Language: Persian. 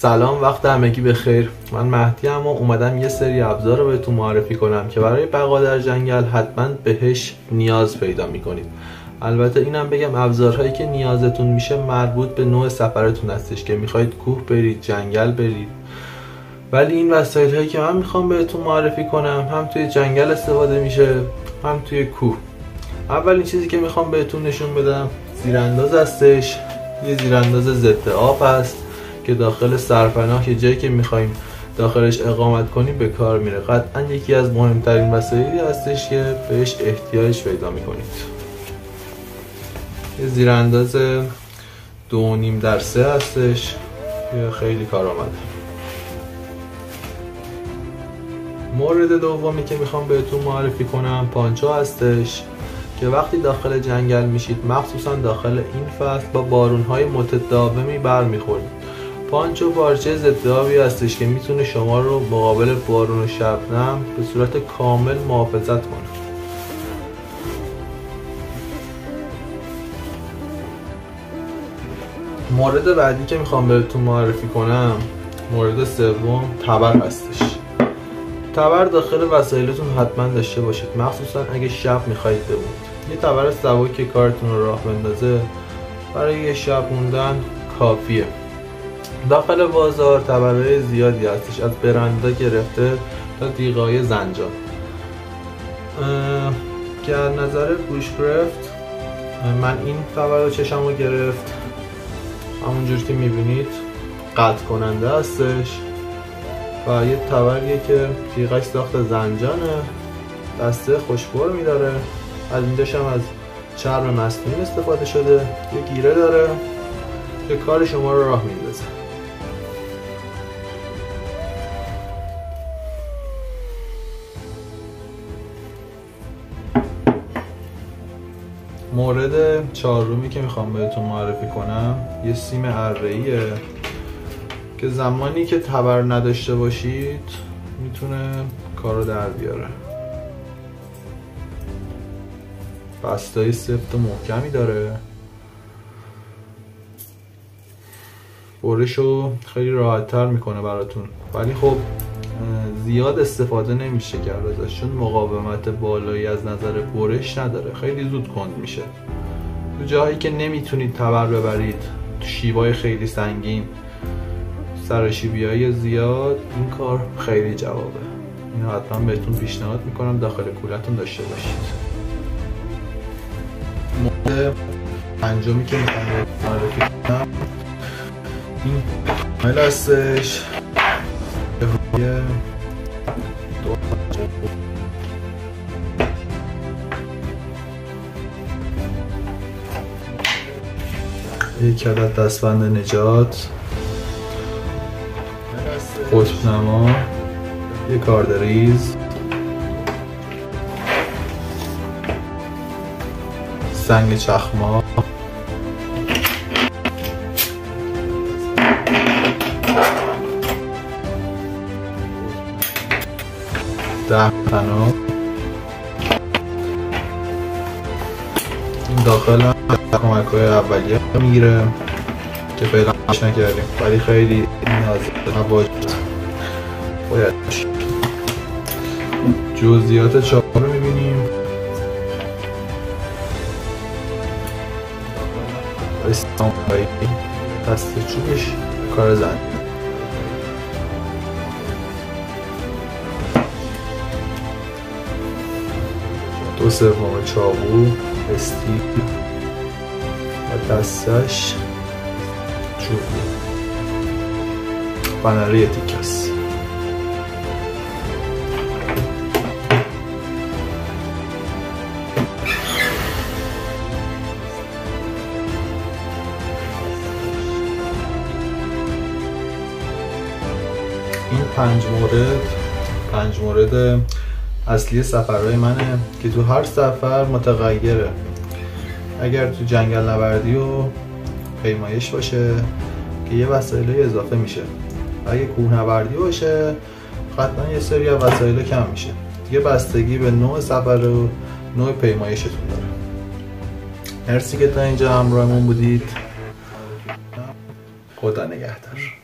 سلام، وقت همگی بخیر. من مهدی ام و اومدم یه سری ابزار رو بهتون معرفی کنم که برای بقا در جنگل حتما بهش نیاز پیدا میکنید. البته اینم بگم ابزارهایی که نیازتون میشه مربوط به نوع سفرتون هستش که میخواید کوه برید، جنگل برید. ولی این وسایل هایی که من میخوام بهتون معرفی کنم هم توی جنگل استفاده میشه هم توی کوه. اولین چیزی که میخوام بهتون نشون بدم زیرانداز هستش. یه زیرانداز ضد آب هست که داخل سرپناه که جایی که میخوایم داخلش اقامت کنیم به کار میره. قطعا یکی از مهمترین وسایلی هستش که بهش احتیاج پیدا میکنید. یه زیرانداز 2.5x3 هستش که خیلی کارآمده. مورد دومی که میخوام بهتون معرفی کنم پانچو هستش که وقتی داخل جنگل میشید، مخصوصا داخل این فصل، با بارونهای متداومی برمیخورید. پانچو پارچه ضد آبی هستش که میتونه شما رو مقابل بارون و شبنم به صورت کامل محافظت کنه. مورد بعدی که میخوام بهتون معرفی کنم، مورد سوم تبر هستش. تبر داخل وسایلتون حتما داشته باشید، مخصوصا اگه شب میخواید بمونید. یه تبر سبک که کارتون رو راه بندازه برای یه شب موندن کافیه. داخل بازار تبرهای زیادی هستش، از برندا گرفته تا دیغای زنجان. که از نظر بوشکرافت من این تبر رو چشم رو گرفت. همونجور که میبینید قطع کننده هستش و یه تبریه که تیغش ساخت زنجانه، دسته خوشبر میداره. از اینجاش هم از چرم مصنوعی استفاده شده. یه گیره داره که کار شما رو راه میندازه. مورد چهارمی که میخوام بهتون معرفی کنم یه سیم اره‌ایه که زمانی که تبر نداشته باشید میتونه کارو در بیاره. بستای سفت و محکمی داره، برشو خیلی راحت تر میکنه براتون. ولی خب زیاد استفاده نمیشه کرد ازش، چون مقاومت بالایی از نظر برش نداره، خیلی زود کند میشه. تو جاهایی که نمیتونید تبر ببرید، تو شیبای خیلی سنگین، سرشیبیای زیاد، این کار خیلی جوابه. اینو حتما بهتون پیشنهاد میکنم داخل کولتون داشته باشید. مورد پنجمی که میخوام معرفی کنم این کامل هستش. یک عدد دستبند نجات، قطب نما، یک کاردریز، سنگ چخماق، دهن‌پناه. این داخل هم کمک‌های اولیه میگیره که فعلا کارش نکردیم، ولی خیلی نیازه حواجت باید باشه. جزئیات چاقو رو میبینیم. استانبایی دست چوبش کار زن. دو سوم چاقو، استیل و دستش چوبی، بنره تیکس. این پنج مورد اصلی سفرهای منه که تو هر سفر متغیره. اگر تو جنگل نوردی و پیمایش باشه که یه وسایل اضافه میشه، اگه کوه نوردی باشه قطعا یه سری از وسایل کم میشه. دیگه بستگی به نوع سفر و نوع پیمایشتون داره. مرسی که تا اینجا همراهمون بودید. خدا نگهدار.